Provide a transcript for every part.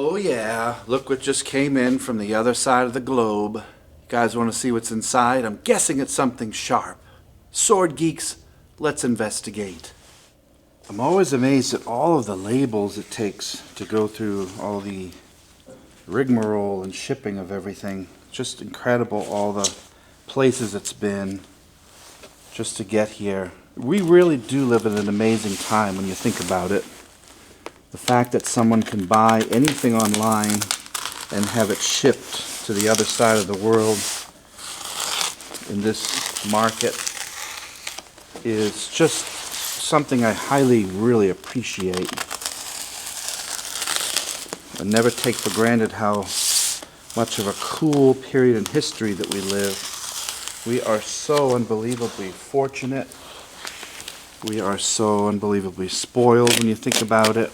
Oh yeah, look what just came in from the other side of the globe. You guys want to see what's inside? I'm guessing it's something sharp. Sword geeks, let's investigate. I'm always amazed at all of the labels it takes to go through all the rigmarole and shipping of everything. Just incredible, all the places it's been just to get here. We really do live in an amazing time when you think about it. The fact that someone can buy anything online and have it shipped to the other side of the world in this market is just something I highly really appreciate. I never take for granted how much of a cool period in history that we live. We are so unbelievably fortunate. We are so unbelievably spoiled when you think about it.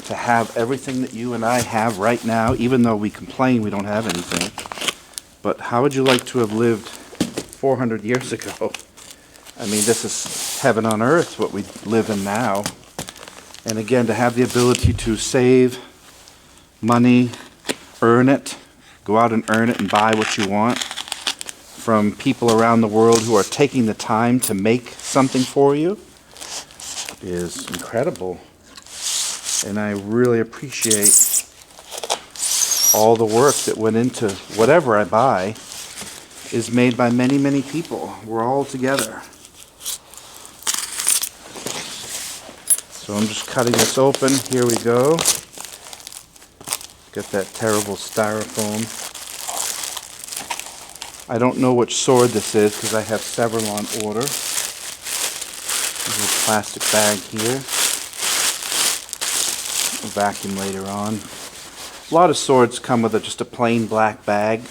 To have everything that you and I have right now, even though we complain we don't have anything. But how would you like to have lived 400 years ago? I mean, this is heaven on earth, what we live in now. And again, to have the ability to save money, earn it, go out and earn it and buy what you want from people around the world who are taking the time to make something for you is incredible. And I really appreciate all the work that went into whatever I buy is made by many, many people. We're all together. So I'm just cutting this open. Here we go. Got that terrible styrofoam. I don't know which sword this is because I have several on order. There's a plastic bag here. Vacuum later on. A lot of swords come with just a plain black bag,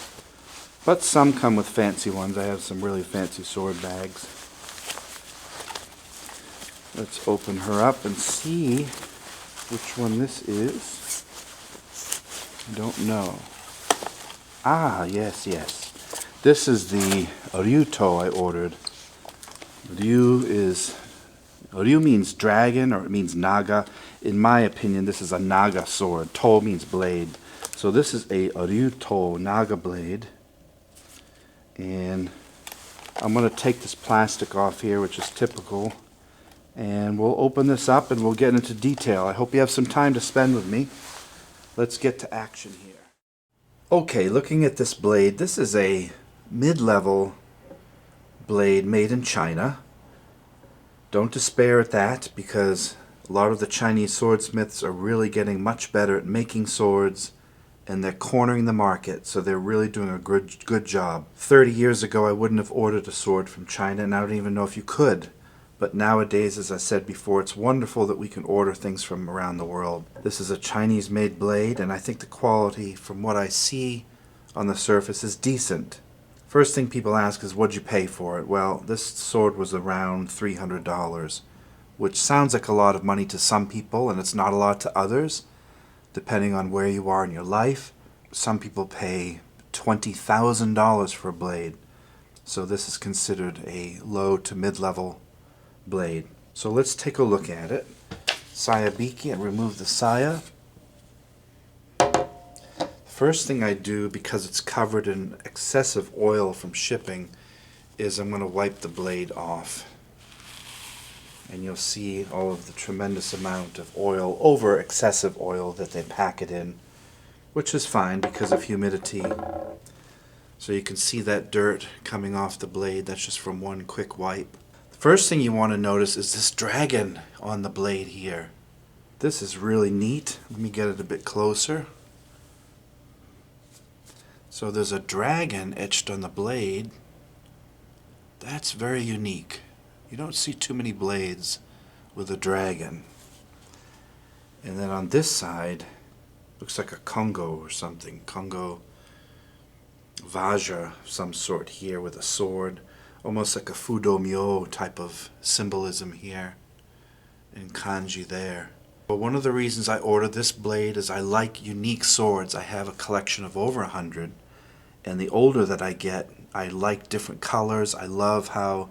but some come with fancy ones. I have some really fancy sword bags. Let's open her up and see which one this is. I don't know. Ah, yes. This is the Ryuto I ordered. Ryu means dragon, or it means naga. In my opinion, this is a naga sword. To means blade. So this is a Ryuto naga blade. And I'm going to take this plastic off here, which is typical. And we'll open this up and we'll get into detail. I hope you have some time to spend with me. Let's get to action here. Okay, looking at this blade, this is a mid-level blade made in China. Don't despair at that, because a lot of the Chinese swordsmiths are really getting much better at making swords, and they're cornering the market, so they're really doing a good job. 30 years ago, I wouldn't have ordered a sword from China, and I don't even know if you could. But nowadays, as I said before, it's wonderful that we can order things from around the world. This is a Chinese-made blade, and I think the quality, from what I see on the surface, is decent. First thing people ask is, what'd you pay for it? Well, this sword was around $300, which sounds like a lot of money to some people, and it's not a lot to others, depending on where you are in your life. Some people pay $20,000 for a blade, so this is considered a low to mid-level blade. So let's take a look at it. Sayabiki, and remove the saya. First thing I do, because it's covered in excessive oil from shipping, is I'm going to wipe the blade off. And you'll see all of the tremendous amount of oil, over excessive oil that they pack it in, which is fine because of humidity. So you can see that dirt coming off the blade. That's just from one quick wipe. The first thing you want to notice is this dragon on the blade here. This is really neat. Let me get it a bit closer. So there's a dragon etched on the blade. That's very unique. You don't see too many blades with a dragon. And then on this side, looks like a Congo or something. Congo Vajra of some sort here with a sword. Almost like a Fudomyo type of symbolism here. And kanji there. But one of the reasons I ordered this blade is I like unique swords. I have a collection of over 100. And the older that I get, I like different colors. I love how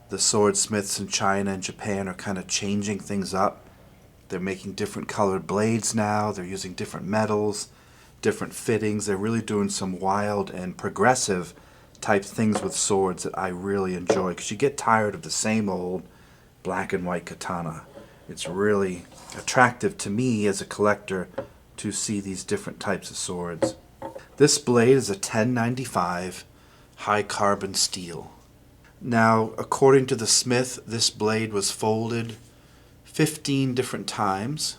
the swordsmiths in China and Japan are kind of changing things up. They're making different colored blades now. They're using different metals, different fittings. They're really doing some wild and progressive type things with swords that I really enjoy, because you get tired of the same old black and white katana. It's really attractive to me as a collector to see these different types of swords. This blade is a 1095 high carbon steel. Now, according to the smith, this blade was folded 15 different times,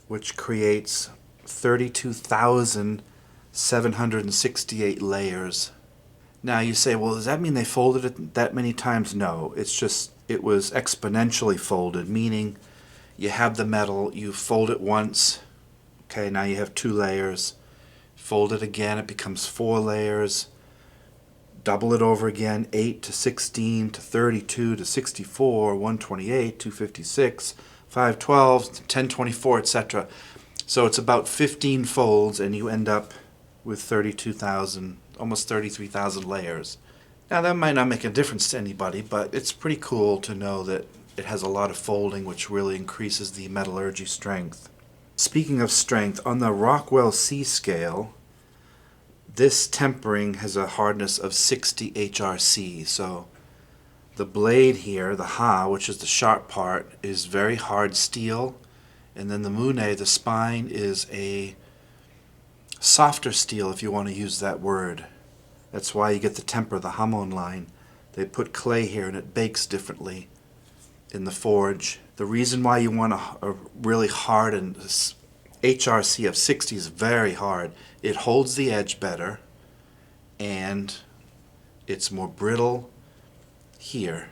which creates 32,768 layers. Now you say, well, does that mean they folded it that many times? No, it's just it was exponentially folded, meaning you have the metal, you fold it once, okay, now you have 2 layers. Fold it again, it becomes 4 layers. Double it over again, 8 to 16 to 32 to 64, 128, 256, 512, 1024, etc. So it's about 15 folds, and you end up with 32,000, almost 33,000 layers. Now that might not make a difference to anybody, but it's pretty cool to know that it has a lot of folding, which really increases the metallurgy strength. Speaking of strength, on the Rockwell C scale, this tempering has a hardness of 60 HRC, so the blade here, the ha, which is the sharp part, is very hard steel, and then the mune, the spine, is a softer steel, if you want to use that word. That's why you get the temper, the hamon line. They put clay here and it bakes differently in the forge. The reason why you want a really hard and HRC of 60 is very hard. It holds the edge better, and it's more brittle here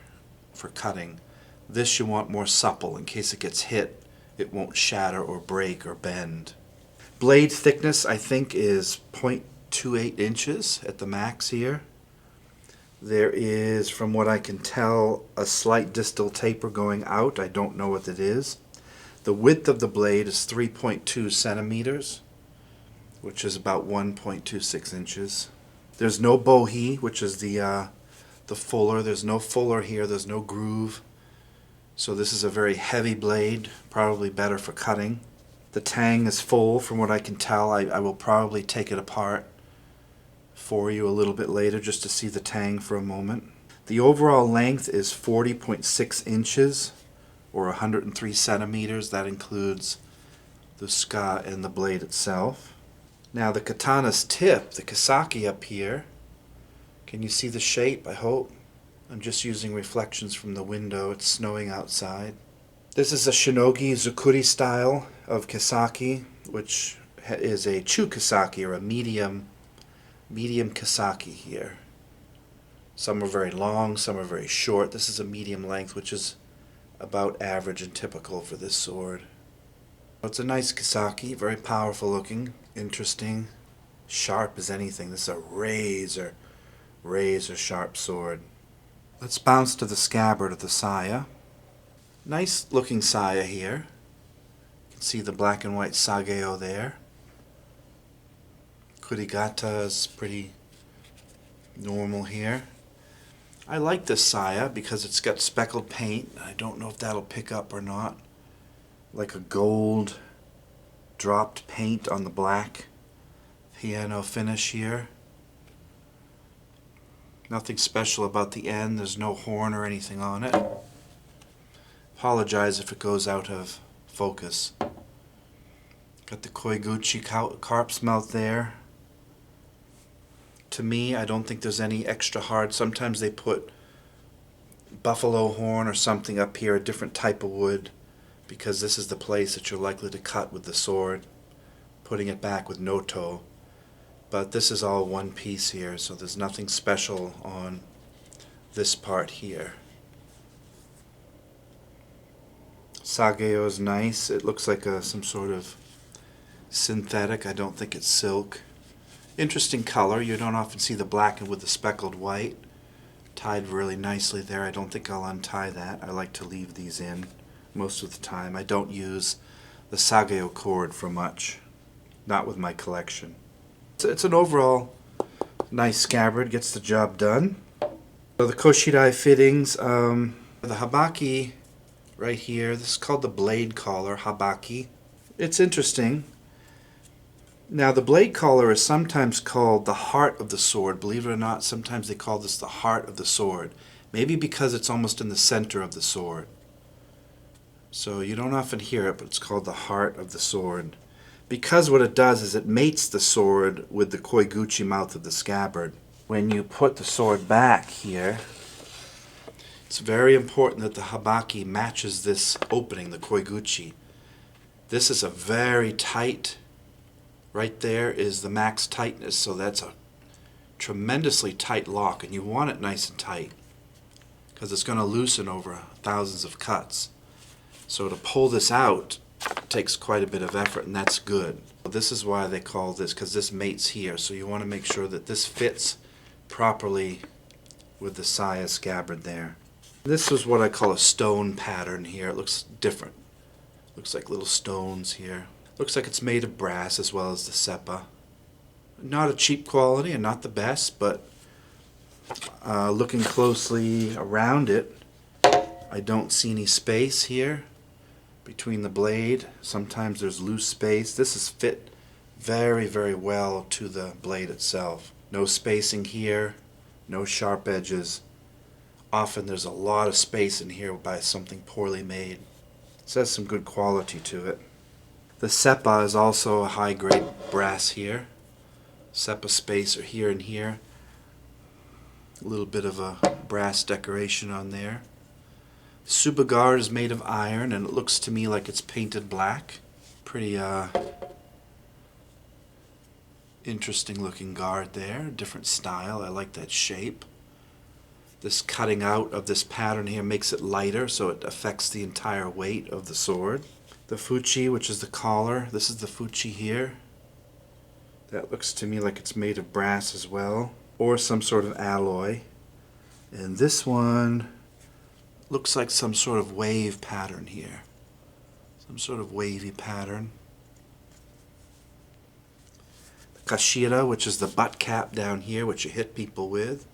for cutting. This you want more supple. In case it gets hit, it won't shatter or break or bend. Blade thickness, I think, is 0.28 inches at the max here. There is, from what I can tell, a slight distal taper going out. I don't know what it is. The width of the blade is 3.2 centimeters, which is about 1.26 inches. There's no bohi, which is the fuller. There's no fuller here. There's no groove. So this is a very heavy blade, probably better for cutting. The tang is full, from what I can tell. I will probably take it apart for you a little bit later just to see the tang for a moment. The overall length is 40.6 inches, or 103 centimeters. That includes the ska and the blade itself. Now the katana's tip, the kisaki up here, can you see the shape, I hope? I'm just using reflections from the window. It's snowing outside. This is a shinogi zukuri style of kisaki, which is a chu kisaki, or a medium kisaki here. Some are very long, some are very short. This is a medium length, which is about average and typical for this sword. It's a nice kisaki, very powerful looking, interesting, sharp as anything. This is a razor sharp sword. Let's bounce to the scabbard of the saya. Nice looking saya here. You can see the black and white sageo there. Kurigata is pretty normal here. I like this saya because it's got speckled paint. I don't know if that'll pick up or not. Like a gold dropped paint on the black piano finish here. Nothing special about the end. There's no horn or anything on it. Apologize if it goes out of focus. Got the Koiguchi carp's mouth there. To me, I don't think there's any extra hard. Sometimes they put buffalo horn or something up here, a different type of wood, because this is the place that you're likely to cut with the sword, putting it back with noto. But this is all one piece here, so there's nothing special on this part here. Sageo is nice. It looks like some sort of synthetic. I don't think it's silk. Interesting color. You don't often see the black with the speckled white. Tied really nicely there. I don't think I'll untie that. I like to leave these in most of the time. I don't use the sageo cord for much. Not with my collection. It's an overall nice scabbard. Gets the job done. So the Koshirei Fittings. The habaki right here. This is called the blade collar, habaki. It's interesting. Now the blade collar is sometimes called the heart of the sword. Believe it or not, sometimes they call this the heart of the sword. Maybe because it's almost in the center of the sword. So you don't often hear it, but it's called the heart of the sword. Because what it does is it mates the sword with the koiguchi mouth of the scabbard. When you put the sword back here, it's very important that the habaki matches this opening, the koiguchi. This is a very tight, right there is the max tightness, so that's a tremendously tight lock, and you want it nice and tight because it's going to loosen over thousands of cuts. So to pull this out takes quite a bit of effort, and that's good. This is why they call this, because this mates here, so you want to make sure that this fits properly with the saya scabbard there. This is what I call a stone pattern here. It looks different. Looks like little stones here. Looks like it's made of brass as well as the seppa. Not a cheap quality and not the best, but looking closely around it, I don't see any space here between the blade. Sometimes there's loose space. This is fit very, very well to the blade itself. No spacing here, no sharp edges. Often there's a lot of space in here by something poorly made. This has some good quality to it. The seppa is also a high-grade brass here. Seppa spacer here and here. A little bit of a brass decoration on there. The Superguard is made of iron, and it looks to me like it's painted black. Pretty interesting looking guard there. Different style. I like that shape. This cutting out of this pattern here makes it lighter, so it affects the entire weight of the sword. The fuchi, which is the collar, this is the fuchi here. That looks to me like it's made of brass as well, or some sort of alloy. And this one looks like some sort of wave pattern here. Some sort of wavy pattern. The kashira, which is the butt cap down here, which you hit people with,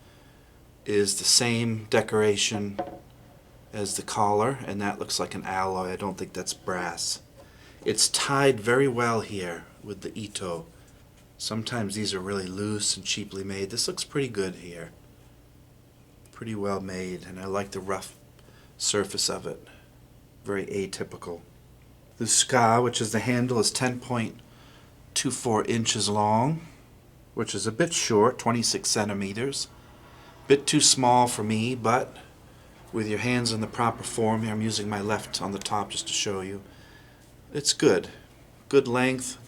is the same decoration as the collar, and that looks like an alloy. I don't think that's brass. It's tied very well here with the ito. Sometimes these are really loose and cheaply made. This looks pretty good here. Pretty well made, and I like the rough surface of it. Very atypical. The ska, which is the handle, is 10.24 inches long, which is a bit short, 26 centimeters. Bit too small for me, but with your hands in the proper form here, I'm using my left on the top just to show you. It's good. Good length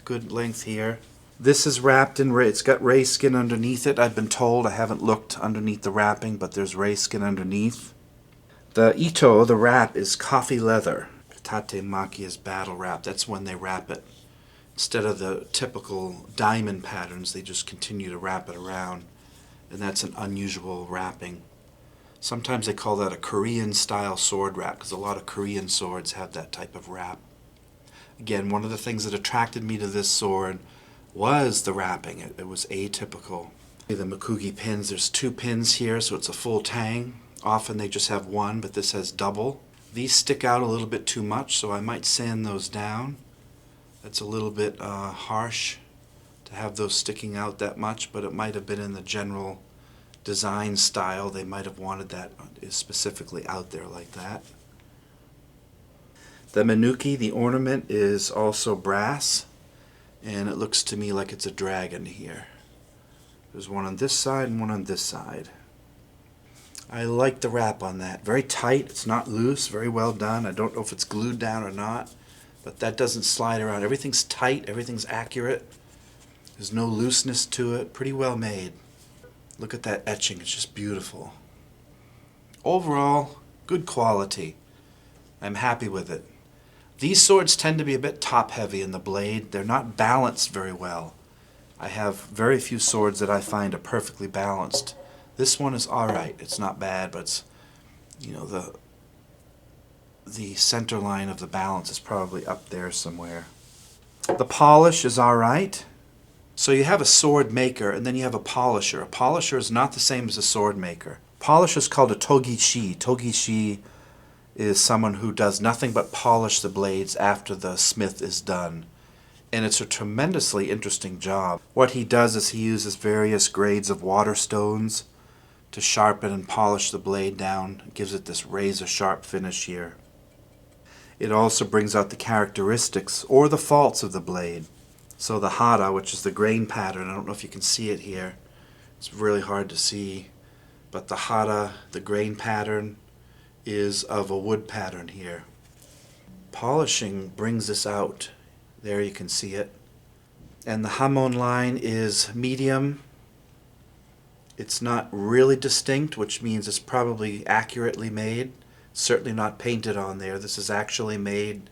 here. This is wrapped in ray. It's got ray skin underneath it. I've been told. I haven't looked underneath the wrapping, but there's ray skin underneath. The ito, the wrap, is coffee leather. Tate maki is battle wrap. That's when they wrap it. Instead of the typical diamond patterns, they just continue to wrap it around. And that's an unusual wrapping. Sometimes they call that a Korean style sword wrap, because a lot of Korean swords have that type of wrap. Again, one of the things that attracted me to this sword was the wrapping. It was atypical. The Mikugi pins, there's 2 pins here, so it's a full tang. Often they just have 1, but this has double. These stick out a little bit too much, so I might sand those down. That's a little bit harsh to have those sticking out that much, but it might have been in the general design style. They might have wanted that specifically out there like that. The menuki, the ornament, is also brass, and it looks to me like it's a dragon here. There's one on this side and one on this side. I like the wrap on that. Very tight, it's not loose, very well done. I don't know if it's glued down or not, but that doesn't slide around. Everything's tight, everything's accurate. There's no looseness to it. Pretty well made. Look at that etching. It's just beautiful. Overall, good quality. I'm happy with it. These swords tend to be a bit top-heavy in the blade. They're not balanced very well. I have very few swords that I find are perfectly balanced. This one is alright. It's not bad, but it's, you know, the center line of the balance is probably up there somewhere. The polish is alright. So you have a sword maker, and then you have a polisher. A polisher is not the same as a sword maker. Polisher is called a togishi. Togishi is someone who does nothing but polish the blades after the smith is done. And it's a tremendously interesting job. What he does is he uses various grades of water stones to sharpen and polish the blade down. It gives it this razor sharp finish here. It also brings out the characteristics or the faults of the blade. So the hara, which is the grain pattern, I don't know if you can see it here. It's really hard to see. But the hara, the grain pattern, is of a wood pattern here. Polishing brings this out. There you can see it. And the hamon line is medium. It's not really distinct, which means it's probably accurately made. It's certainly not painted on there. This is actually made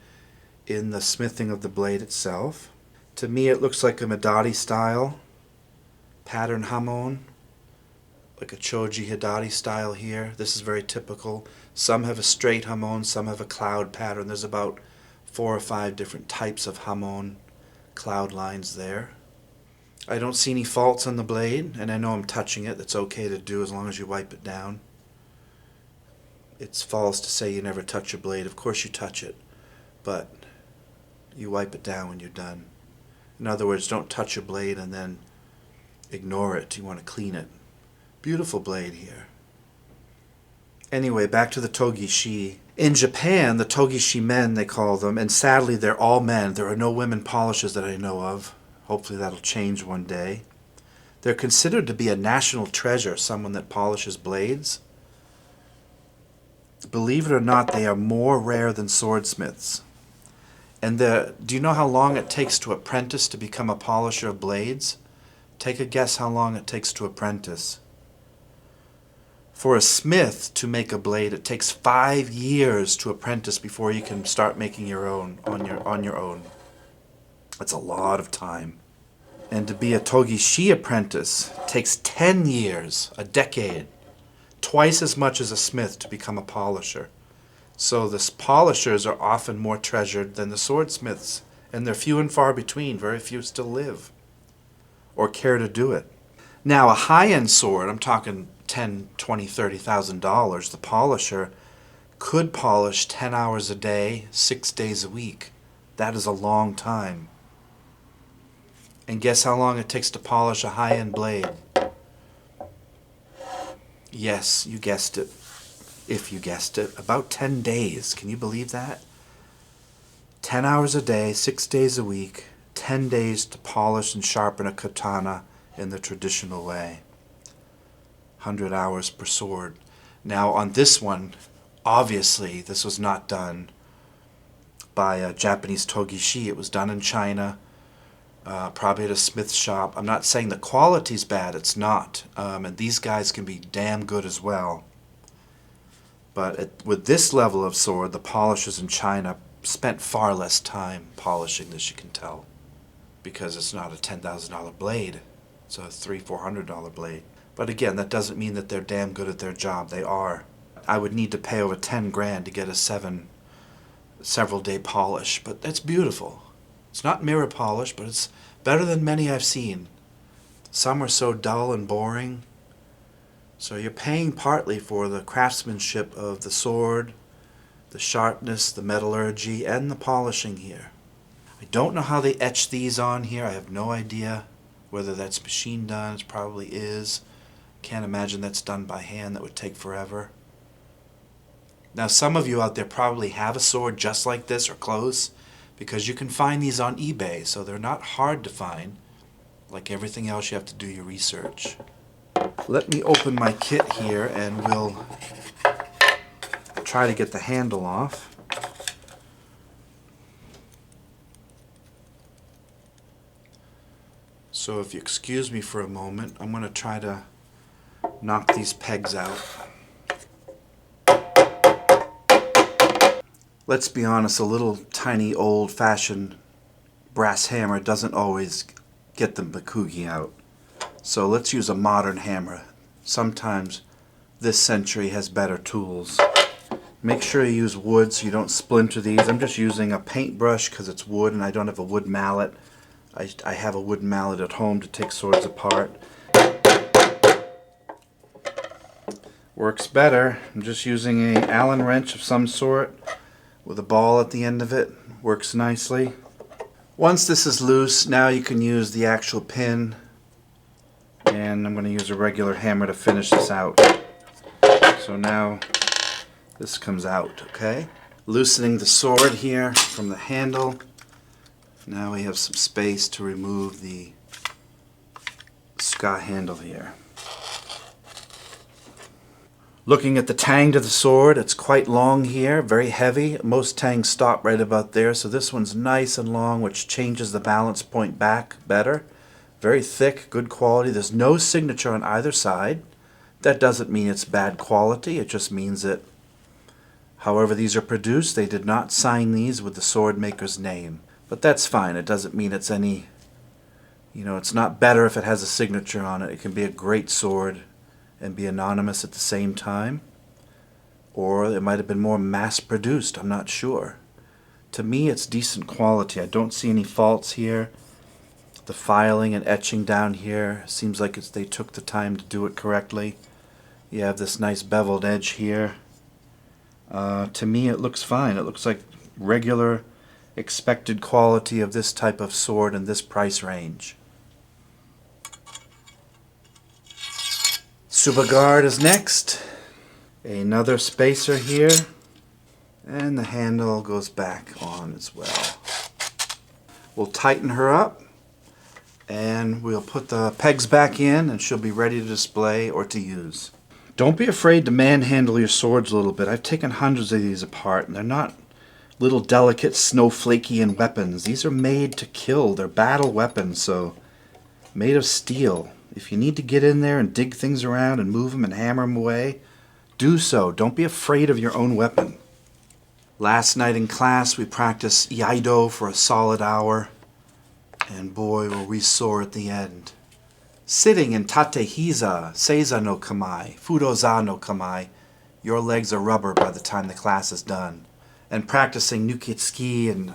in the smithing of the blade itself. To me it looks like a Midari style pattern hamon, like a Choji Hidari style here. This is very typical. Some have a straight hamon, some have a cloud pattern. There's about 4 or 5 different types of hamon cloud lines there. I don't see any faults on the blade, and I know I'm touching it. That's okay to do as long as you wipe it down. It's false to say you never touch a blade. Of course you touch it, but you wipe it down when you're done. In other words, don't touch a blade and then ignore it. You want to clean it. Beautiful blade here. Anyway, back to the togishi. In Japan, the togishi men, they call them, and sadly they're all men. There are no women polishers that I know of. Hopefully that'll change one day. They're considered to be a national treasure, someone that polishes blades. Believe it or not, they are more rare than swordsmiths. And do you know how long it takes to apprentice to become a polisher of blades? Take a guess how long it takes to apprentice. For a smith to make a blade, it takes 5 years to apprentice before you can start making your own on your own. That's a lot of time. And to be a togishi apprentice takes 10 years, a decade, twice as much as a smith to become a polisher. So the polishers are often more treasured than the swordsmiths, and they're few and far between. Very few still live or care to do it. Now a high-end sword, I'm talking $10,000, $20,000, $30,000, the polisher could polish 10 hours a day, 6 days a week. That is a long time. And guess how long it takes to polish a high-end blade? Yes, you guessed it. If you guessed it, about 10 days. Can you believe that? 10 hours a day, 6 days a week, 10 days to polish and sharpen a katana in the traditional way. 100 hours per sword. Now on this one, obviously this was not done by a Japanese togishi. It was done in China, probably at a smith shop. I'm not saying the quality's bad, it's not. And these guys can be damn good as well. But with this level of sword, the polishers in China spent far less time polishing this, you can tell. Because it's not a $10,000 blade. It's a $300, $400 blade. But again, that doesn't mean that they're damn good at their job. They are. I would need to pay over 10 grand to get a several day polish. But that's beautiful. It's not mirror polish, but it's better than many I've seen. Some are so dull and boring. So you're paying partly for the craftsmanship of the sword, the sharpness, the metallurgy, and the polishing here. I don't know how they etch these on here. I have no idea whether that's machine done. It probably is. Can't imagine that's done by hand. That would take forever. Now some of you out there probably have a sword just like this or close, because you can find these on eBay, so they're not hard to find. Like everything else, you have to do your research. Let me open my kit here and we'll try to get the handle off. So if you excuse me for a moment, I'm going to try to knock these pegs out. Let's be honest, a little tiny old-fashioned brass hammer doesn't always get the bakugi out. So let's use a modern hammer. Sometimes this century has better tools. Make sure you use wood so you don't splinter these. I'm just using a paintbrush because it's wood and I don't have a wood mallet. I have a wood mallet at home to take swords apart. Works better. I'm just using a Allen wrench of some sort with a ball at the end of it. Works nicely. Once this is loose, now you can use the actual pin, and I'm going to use a regular hammer to finish this out. So now this comes out, okay? Loosening the sword here from the handle. Now we have some space to remove the ska handle here. Looking at the tang to the sword, it's quite long here, very heavy. Most tangs stop right about there, so this one's nice and long, which changes the balance point back better. Very thick, good quality. There's no signature on either side. That doesn't mean it's bad quality, it just means that however these are produced, they did not sign these with the sword maker's name. But that's fine, it doesn't mean it's any, it's not better if it has a signature on it. It can be a great sword and be anonymous at the same time, or it might have been more mass-produced, I'm not sure. To me, it's decent quality. I don't see any faults here. The filing and etching down here seems like they took the time to do it correctly. You have this nice beveled edge here. To me, it looks fine. It looks like regular expected quality of this type of sword in this price range. Superguard is next. Another spacer here, and the handle goes back on as well. We'll tighten her up, and we'll put the pegs back in, and she'll be ready to display or to use. Don't be afraid to manhandle your swords a little bit. I've taken hundreds of these apart, and they're not little delicate snowflakean weapons. These are made to kill. They're battle weapons, so made of steel. If you need to get in there and dig things around and move them and hammer them away, do so. Don't be afraid of your own weapon. Last night in class we practiced Iaido for a solid hour, and boy were we sore at the end. Sitting in Tatehiza, Seiza no Kamai, Fudoza no Kamai, your legs are rubber by the time the class is done. And practicing Nukitsuki and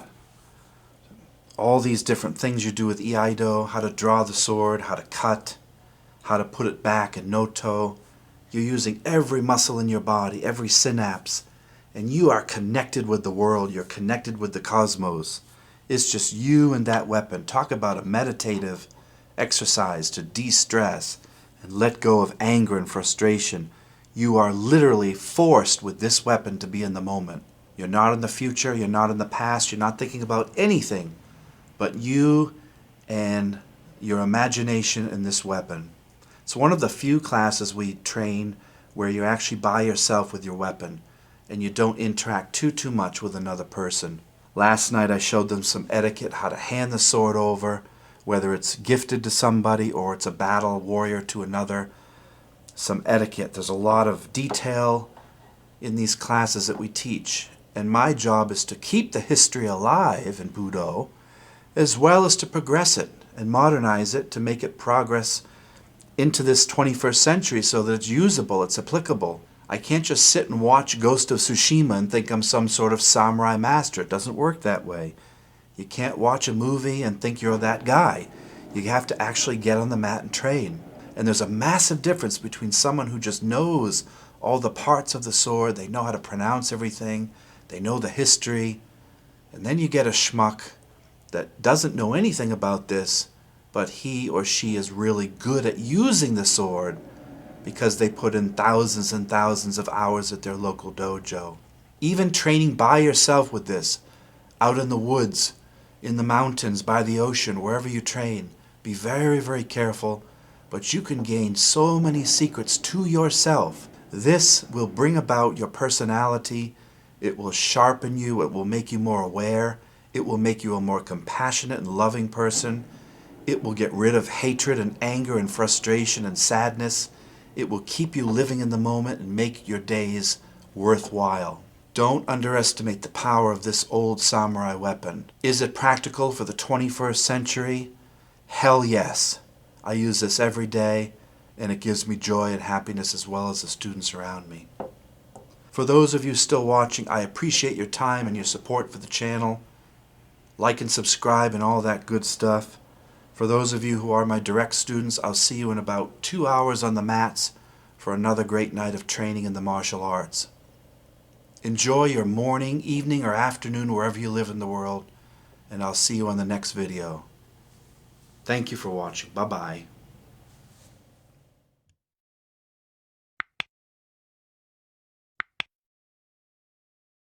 all these different things you do with Iaido, how to draw the sword, how to cut, how to put it back in Noto. You're using every muscle in your body, every synapse, and you are connected with the world. You're connected with the cosmos. It's just you and that weapon. Talk about a meditative exercise to de-stress and let go of anger and frustration. You are literally forced with this weapon to be in the moment. You're not in the future, you're not in the past, you're not thinking about anything but you and your imagination in this weapon. It's one of the few classes we train where you're actually by yourself with your weapon and you don't interact too much with another person. Last night I showed them some etiquette, how to hand the sword over, whether it's gifted to somebody or it's a battle warrior to another. Some etiquette. There's a lot of detail in these classes that we teach, and my job is to keep the history alive in Budo as well as to progress it and modernize it to make it progress into this 21st century so that it's usable, it's applicable. I can't just sit and watch Ghost of Tsushima and think I'm some sort of samurai master. It doesn't work that way. You can't watch a movie and think you're that guy. You have to actually get on the mat and train. And there's a massive difference between someone who just knows all the parts of the sword, they know how to pronounce everything, they know the history, and then you get a schmuck that doesn't know anything about this, but he or she is really good at using the sword because they put in thousands and thousands of hours at their local dojo. Even training by yourself with this, out in the woods, in the mountains, by the ocean, wherever you train, be very, very careful, but you can gain so many secrets to yourself. This will bring about your personality, it will sharpen you, it will make you more aware, it will make you a more compassionate and loving person. It will get rid of hatred and anger and frustration and sadness. It will keep you living in the moment and make your days worthwhile. Don't underestimate the power of this old samurai weapon. Is it practical for the 21st century? Hell yes. I use this every day, and it gives me joy and happiness as well as the students around me. For those of you still watching, I appreciate your time and your support for the channel. Like and subscribe and all that good stuff. For those of you who are my direct students, I'll see you in about 2 hours on the mats for another great night of training in the martial arts. Enjoy your morning, evening, or afternoon wherever you live in the world, and I'll see you on the next video. Thank you for watching. Bye-bye.